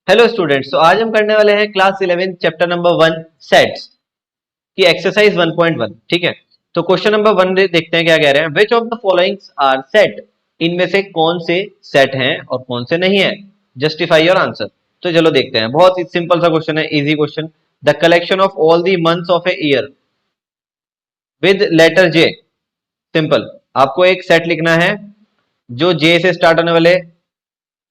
Hello students, तो आज हम करने वाले हैं क्लास 11 चैप्टर नंबर 1 सेट्स की एक्सरसाइज 1.1। ठीक है, तो क्वेश्चन नंबर 1 देखते हैं क्या कह रहे हैं। Which of the followings are set, इनमें से कौन से सेट हैं और कौन से नहीं है, जस्टिफाई योर आंसर। तो चलो देखते हैं, बहुत ही सिंपल सा क्वेश्चन है, easy question. The collection of all the months of a year with letter J. Simple, आपको एक सेट लिखना है जो जे से स्टार्ट होने वाले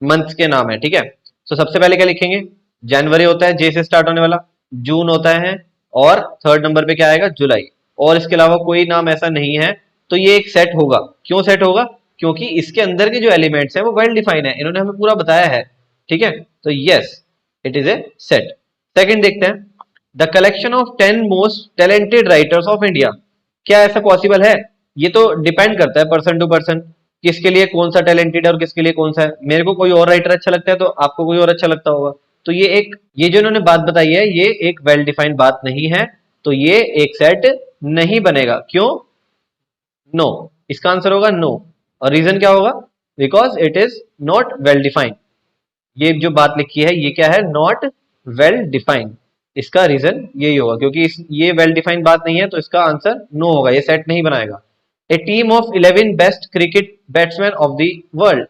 मंथ्स के नाम है। ठीक है, तो सबसे पहले क्या लिखेंगे, जनवरी होता है जे से स्टार्ट होने वाला, जून होता है, और थर्ड नंबर पे क्या आएगा, जुलाई। और इसके अलावा कोई नाम ऐसा नहीं है, तो ये एक सेट होगा। क्यों सेट होगा? क्योंकि इसके अंदर के जो एलिमेंट्स हैं वो वेल डिफाइन है, इन्होंने हमें पूरा बताया है। ठीक है, तो yes, it is a set. Second देखते हैं, the collection of 10 most talented writers of India. क्या ऐसा पॉसिबल है? ये तो डिपेंड करता है पर्सन टू पर्सन, किसके लिए कौन सा टैलेंटेड है और किसके लिए कौन सा है। मेरे को कोई और राइटर अच्छा लगता है तो आपको कोई और अच्छा लगता होगा। तो ये जो इन्होंने बात बताई है ये एक वेल डिफाइंड बात नहीं है, तो ये एक सेट नहीं बनेगा। क्यों? नो, इसका आंसर होगा नो। और रीजन क्या होगा? Because it is not well defined. ये जो बात लिखी है ये क्या है, नॉट वेल डिफाइंड। इसका रीजन यही होगा, क्योंकि ये वेल डिफाइंड बात नहीं है, तो इसका आंसर नो होगा, ये सेट नहीं बनाएगा। A team of 11 best cricket batsman of the world,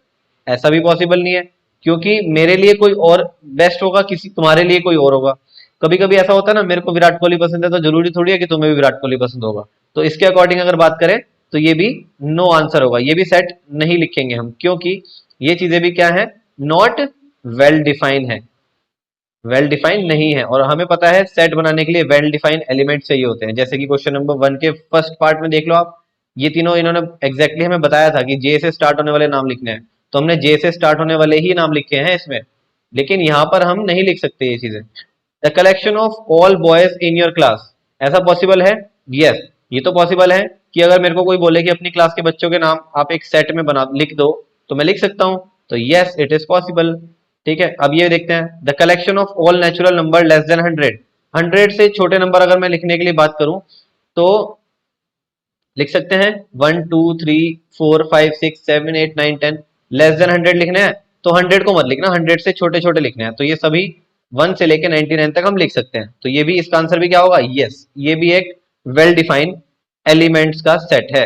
ऐसा भी पॉसिबल नहीं है, क्योंकि मेरे लिए कोई और बेस्ट होगा, किसी तुम्हारे लिए कोई और होगा। कभी कभी ऐसा होता है ना, मेरे को विराट कोहली पसंद है तो जरूरी थोड़ी है कि तुम्हें भी विराट कोहली पसंद होगा। तो इसके अकॉर्डिंग अगर बात करें तो ये भी नो आंसर होगा, ये भी सेट नहीं लिखेंगे हम, क्योंकि ये चीजें भी क्या है, नॉट वेल डिफाइन है, वेल डिफाइन नहीं है। और हमें पता है सेट बनाने के लिए वेल डिफाइन एलिमेंट चाहिए होते हैं, जैसे कि क्वेश्चन नंबर 1 के फर्स्ट पार्ट में देख लो आप, ये तीनों इन्होंने एग्जैक्टली हमें बताया था कि जे से स्टार्ट होने वाले नाम लिखने हैं, तो हमने जे से स्टार्ट होने वाले ही नाम लिखे हैं इसमें, लेकिन यहाँ पर हम नहीं लिख सकते ये चीजें। The collection of all boys in your class, ऐसा पॉसिबल है? यस, ये तो पॉसिबल है कि अगर मेरे को कोई बोले कि अपनी क्लास के बच्चों के नाम आप एक सेट में बना लिख दो, तो मैं लिख सकता हूँ, तो यस इट इज पॉसिबल। ठीक है, अब ये देखते हैं, the collection of all natural number less than 100। 100 से छोटे नंबर अगर मैं लिखने के लिए बात करूं तो लिख सकते हैं 1 2 3 4 5 6 7 8 9 10। लेस देन 100 लिखने हैं तो 100 को मत लिखना, 100 से छोटे छोटे लिखने हैं, तो ये सभी 1 से लेकर 99 तक हम लिख सकते हैं। तो ये भी, इसका आंसर भी क्या होगा, यस, ये भी एक वेल डिफाइंड एलिमेंट्स का सेट है।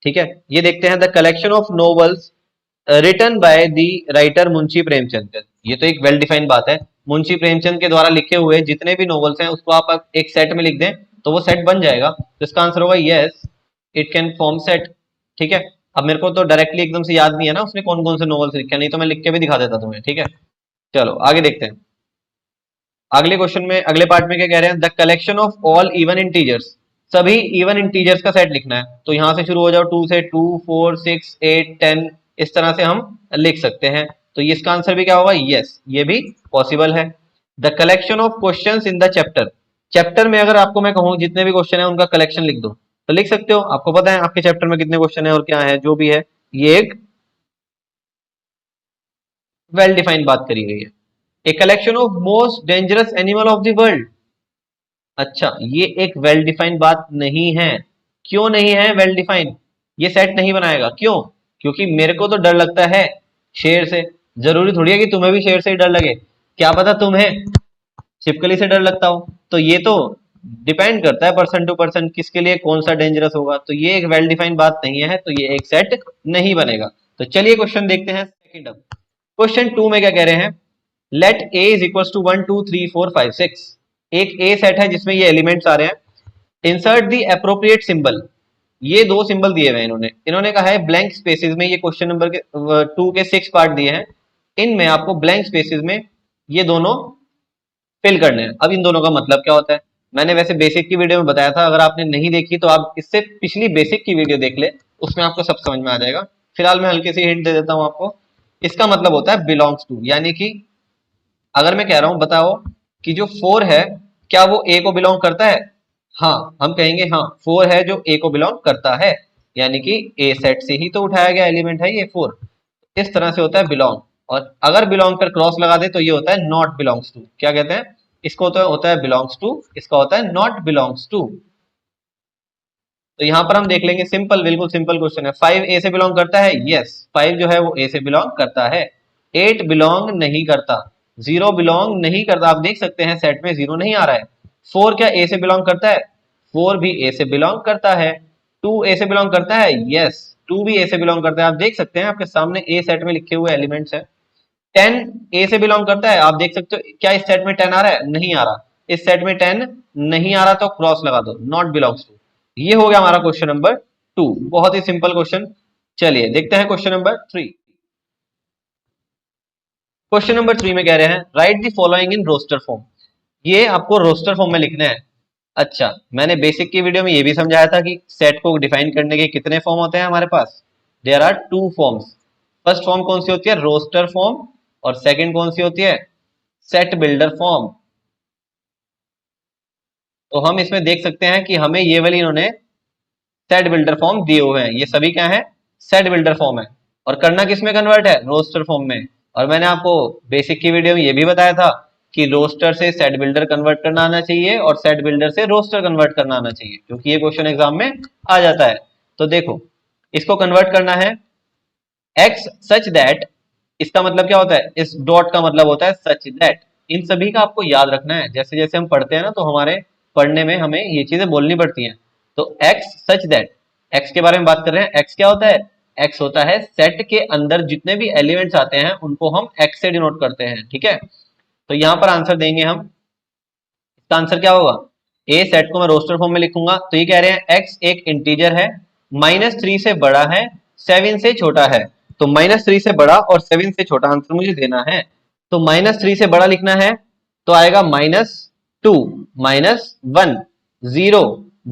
ठीक है, ये देखते हैं, the collection of novels written by the writer Munshi Premchand. ये तो एक वेल डिफाइंड बात है, मुंशी प्रेमचंद के द्वारा लिखे हुए जितने भी नॉवेल्स हैं उसको आप एक सेट में लिख दें तो वो सेट बन जाएगा। तो इसका आंसर होगा yes, it can form set. ठीक है, अब मेरे को तो डायरेक्टली एकदम से याद नहीं है ना उसने कौन कौन से नॉवेल्स लिखे, नहीं तो मैं लिख के भी दिखा देता तुम्हें। ठीक है, चलो आगे देखते हैं। अगले क्वेश्चन में, अगले पार्ट में क्या कह रहे हैं, the collection of all even integers. सभी इवन इंटीजर्स का सेट लिखना है, तो यहां से शुरू हो जाओ, 2 से 2 4 6 8 10, इस तरह से हम लिख सकते हैं। तो ये इसका आंसर भी क्या होगा, यस, ये भी पॉसिबल है। The collection of questions in the chapter. Chapter में अगर आपको मैं कहूं जितने भी क्वेश्चन है उनका कलेक्शन लिख दो, तो लिख सकते हो। आपको पता है आपके चैप्टर में कितने क्वेश्चन है और क्या है, जो भी है, ये एक वेल डिफाइंड बात करी गई है। A collection of most dangerous animal of the world. अच्छा, ये एक वेल डिफाइंड बात नहीं है। क्यों नहीं है वेल डिफाइंड? ये सेट नहीं बनाएगा। क्यों? क्योंकि मेरे को तो डर लगता है शेर से, जरूरी थोड़ी है कि तुम्हें भी शेर से ही डर लगे, क्या पता तुम्हें छिपकली से डर लगता हो। तो ये तो डिपेंड करता है पर्सन टू पर्सन, किसके लिए कौन सा डेंजरस होगा। तो ये एक वेल डिफाइंड बात नहीं है, तो ये एक सेट नहीं बनेगा। तो चलिए क्वेश्चन देखते हैं सेकंड। अब क्वेश्चन 2 में क्या कह रहे हैं, let A is equal to 1 2 3 4 5 6। एक ए सेट है जिसमें ये एलिमेंट्स आ रहे हैं, इंसर्ट दी अप्रोप्रिएट सिंबल। ये दो सिंबल दिए हुए हैं इन्होंने, कहा है ब्लैंक स्पेसेस में। ये क्वेश्चन नंबर के 2 के 6 पार्ट दिए हैं, इनमें आपको ब्लैंक स्पेसेस में ये दोनों फिल करने हैं। अब इन दोनों का मतलब क्या होता है, मैंने वैसे बेसिक की वीडियो में बताया था, अगर आपने नहीं देखी तो आप इससे पिछली बेसिक की वीडियो देख ले, उसमें आपको सब समझ में आ जाएगा। फिलहाल मैं हल्की सी हिंट दे देता हूं आपको। इसका मतलब होता है बिलोंग्स टू, यानी कि अगर मैं कह रहा हूं बताओ कि जो 4 है क्या वो ए को बिलोंग करता है, हाँ, हम कहेंगे हाँ 4 है जो ए को बिलोंग करता है, यानी कि ए सेट से ही तो उठाया गया एलिमेंट है ये 4। इस तरह से होता है बिलोंग। और अगर बिलोंग पर क्रॉस लगा दे तो ये होता है नॉट बिलोंग्स टू। क्या कहते हैं इसको, तो होता है बिलोंग्स टू, इसका होता है नॉट बिलोंग्स टू। तो यहां पर हम देख लेंगे, सिंपल, बिल्कुल सिंपल क्वेश्चन है। 5 ए से बिलोंग करता है, यस, 5 जो है वो ए से बिलोंग करता है। 8 बिलोंग नहीं करता, जीरो बिलोंग नहीं करता, आप देख सकते हैं सेट में जीरो नहीं आ रहा है। 4 क्या ए से बिलोंग करता है? 4 भी ए से बिलोंग करता है। 2 ए से बिलोंग करता है, यस 2 भी ए से बिलोंग करता है। आप देख सकते हैं आपके सामने ए सेट में लिखे हुए एलिमेंट्स है। 10 ए से बिलोंग करता है, आप देख सकते हो। क्या इस सेट में 10 आ रहा है? नहीं आ रहा। इस सेट में 10 नहीं आ रहा तो क्रॉस लगा दो, नॉट बिलोंग्स टू। ये हो गया हमारा क्वेश्चन नंबर 2। बहुत ही सिंपल क्वेश्चन। चलिए देखते हैं क्वेश्चन नंबर 3। क्वेश्चन नंबर 3 में कह रहे हैं write the following in roster form. ये आपको रोस्टर फॉर्म में लिखना है। अच्छा, मैंने बेसिक की वीडियो में ये भी समझाया था कि सेट को डिफाइन करने के कितने फॉर्म होते हैं हमारे पास। There are two forms. First form कौन सी होती है? Roster form. और सेकंड कौन सी होती है? Set builder form. तो हम इसमें देख सकते हैं कि हमें ये वाली इन्होंने सेट बिल्डर फॉर्म दिए हुए हैं। ये सभी क्या है? सेट बिल्डर फॉर्म है। और करना किस में कन्वर्ट है? रोस्टर फॉर्म में। और मैंने आपको बेसिक की वीडियो में ये भी बताया था कि रोस्टर से सेट बिल्डर कन्वर्ट करना आना चाहिए और सेट बिल्डर से रोस्टर कन्वर्ट करना आना चाहिए, क्योंकि ये क्वेश्चन एग्जाम में आ जाता है। तो देखो, इसको कन्वर्ट करना है एक्स सच दैट। इसका मतलब क्या होता है? इस डॉट का मतलब होता है सच दैट। इन सभी का आपको याद रखना है। जैसे जैसे हम पढ़ते हैं ना, तो हमारे पढ़ने में हमें ये चीजें बोलनी पड़ती हैं। तो एक्स सच दैट, एक्स के बारे में बात कर रहे हैं। एक्स क्या होता है? एक्स होता है सेट के अंदर जितने भी एलिमेंट्स आते हैं उनको हम एक्स से डिनोट करते हैं, ठीक है। तो यहाँ पर आंसर देंगे हम। इसका आंसर क्या होगा? ए सेट को मैं रोस्टर फॉर्म में लिखूंगा। तो ये कह रहे हैं एक्स एक इंटीजर है, -3 से बड़ा है, 7 से छोटा है। तो -3 से बड़ा और 7 से छोटा आंसर मुझे देना है। तो -3 से बड़ा लिखना है तो आएगा -2, -1, 0,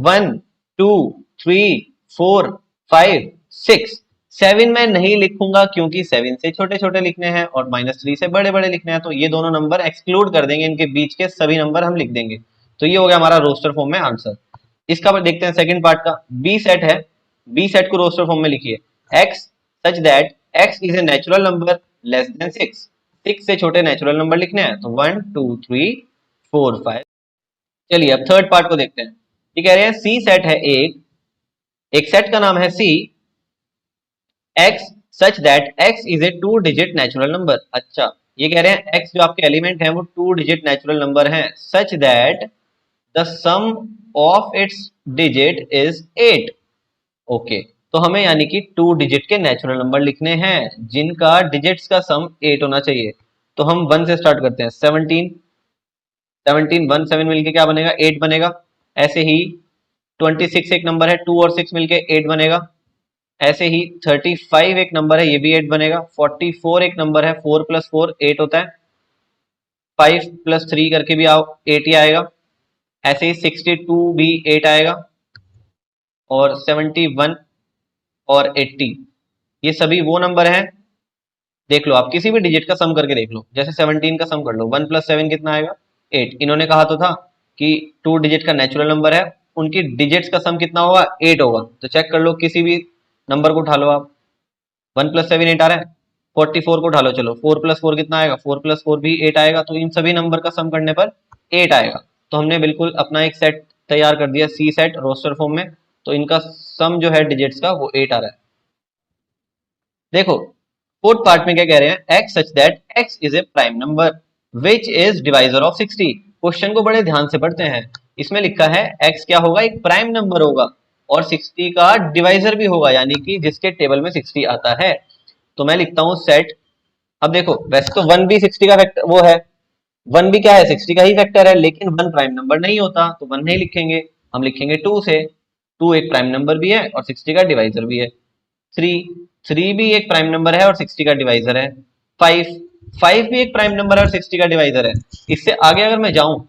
1, 2, 3, 4, 5, 6। 7 में नहीं लिखूंगा क्योंकि 7 से छोटे छोटे लिखने हैं और -3 से बड़े बड़े लिखने हैं। तो ये दोनों नंबर एक्सक्लूड कर देंगे, इनके बीच के सभी नंबर हम लिख देंगे। तो ये हो गया हमारा रोस्टर फॉर्म में आंसर। इसका देखते हैं सेकंड पार्ट का। बी सेट है, बी सेट को रोस्टर फॉर्म में लिखिए। X such that X is a natural number less than 6। 6 से छोटे नेचुरल नंबर लिखने हैं, तो 1, 2, 3, 4, 5। चलिए अब थर्ड पार्ट को देखते हैं। ये कह रहे हैं सी सेट है एक सेट का नाम है C X such that X is a 2 digit natural number. अच्छा, ये कह रहे हैं एक्स जो आपके एलिमेंट है वो 2 डिजिट नेचुरल नंबर है, such that the sum of its digit is 8। Okay, तो हमें यानी कि 2 डिजिट के नेचुरल नंबर लिखने हैं जिनका डिजिट्स का सम 8 होना चाहिए। तो हम 1 से स्टार्ट करते हैं। 17, 17 1 7 मिलके क्या बनेगा? 8 बनेगा। ऐसे ही 26 एक नंबर है, 2 और 6 मिलके 8 बनेगा। ऐसे ही 35 एक नंबर है, ये भी 8 बनेगा। 44 एक नंबर है, 4 + 4 8 होता है। 5 + 3 करके भी आओ 8 ही आएगा। ऐसे ही 62 भी 8 आएगा। और 71 और 80 ये सभी वो नंबर हैं। देख लो, आप किसी भी डिजिट का सम करके देख लो। जैसे 17 का सम कर लो, 1 + 7 कितना आएगा? 8। इन्होंने कहा तो था कि 2 डिजिट का नेचुरल नंबर है, उनकी डिजिट्स का सम कितना होगा? 8 होगा। तो चेक कर लो, किसी भी नंबर को उठा लो आप। 1 + 7 8 आ रहा है। 44 को उठा लो, चलो 4 + 4 कितना आएगा? 4 + 4 भी 8 आएगा। तो इन सभी नंबर का सम करने पर 8 आएगा। तो हमने बिल्कुल अपना एक सेट तैयार कर दिया, सी सेट रोस्टर फॉर्म में। तो इनका सम जो है डिजिट्स का वो 8 आ रहा है। देखो, फोर्थ पार्ट में क्या कह रहे हैं? X such that X is A prime number which is divisor of 60। Question को बड़े ध्यान से पढ़ते हैं। इसमें लिखा है एक्स क्या होगा? एक प्राइम नंबर होगा और 60 का डिवाइजर भी होगा, यानी कि जिसके टेबल में 60 आता है। तो मैं लिखता हूं सेट। अब देखो, वैसे तो 1 भी 60 का फैक्टर वो है, 1 भी क्या है? 60 का ही फैक्टर है, लेकिन 1 प्राइम नंबर नहीं होता तो 1 नहीं लिखेंगे, हम लिखेंगे 2 से। 2 एक प्राइम नंबर भी है और 60 का डिवाइजर भी है। 3, 3 भी एक प्राइम नंबर है और 60 का डिवाइजर है। 5, 5 भी एक प्राइम नंबर है और 60 का डिवाइजर है। इससे आगे अगर मैं जाऊं,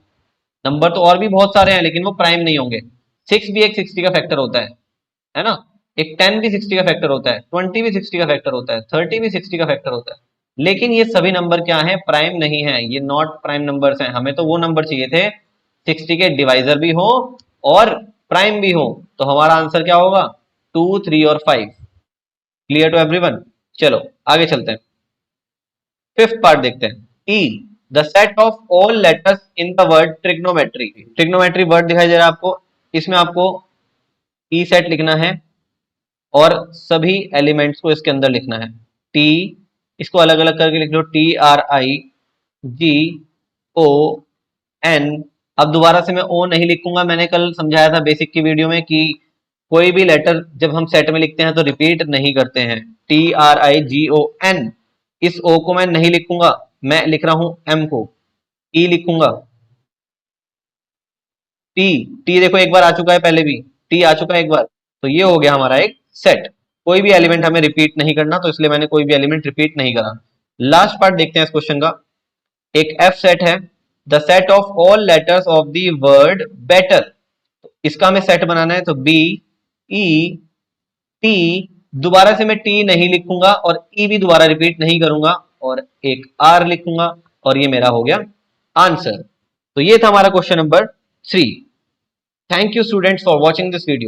नंबर तो और भी बहुत सारे हैं लेकिन वो प्राइम नहीं होंगे। 6 भी एक 60 का फैक्टर होता है ना। एक 10 भी 60 का फैक्टर होता है, 20 भी 60 का फैक्टर होता है, 30 भी 60 का फैक्टर होता है। लेकिन ये सभी नंबर क्या है? प्राइम नहीं है, ये नॉट प्राइम नंबर्स हैं। हमें तो वो नंबर चाहिए थे 60 के डिवाइजर भी हो और प्राइम भी हो। तो हमारा आंसर क्या होगा? 2, 3 और 5। Clear to everyone? चलो आगे चलते हैं। फिफ्थ पार्ट देखते हैं। E the set of all letters in the word trigonometry. Trigonometry word दिखाई दे रहा है आपको। इसमें आपको ई सेट लिखना है और सभी एलिमेंट्स को इसके अंदर लिखना है। टी, इसको अलग अलग करके लिख लो, TRI, GON। अब दोबारा से मैं ओ नहीं लिखूंगा, मैंने कल समझाया था बेसिक की वीडियो में कि कोई भी लेटर जब हम सेट में लिखते हैं तो रिपीट नहीं करते हैं। TRIGON, इस ओ को मैं नहीं लिखूंगा, मैं लिख रहा हूं एम को, ई लिखूंगा। टी, टी देखो एक बार आ चुका है, पहले भी टी आ चुका है एक बार, तो ये हो गया हमारा एक सेट। कोई भी एलिमेंट हमें रिपीट नहीं करना, तो इसलिए मैंने कोई भी एलिमेंट रिपीट नहीं करा। लास्ट पार्ट देखते हैं इस क्वेश्चन का। एक एफ सेट है, the set of all letters of the word better. इसका हमें सेट बनाना है, तो बी ई टी, दोबारा से मैं टी नहीं लिखूंगा और ई भी दोबारा रिपीट नहीं करूंगा, और एक आर लिखूंगा, और ये मेरा हो गया आंसर। तो ये था हमारा question number 3। Thank you students for watching this video.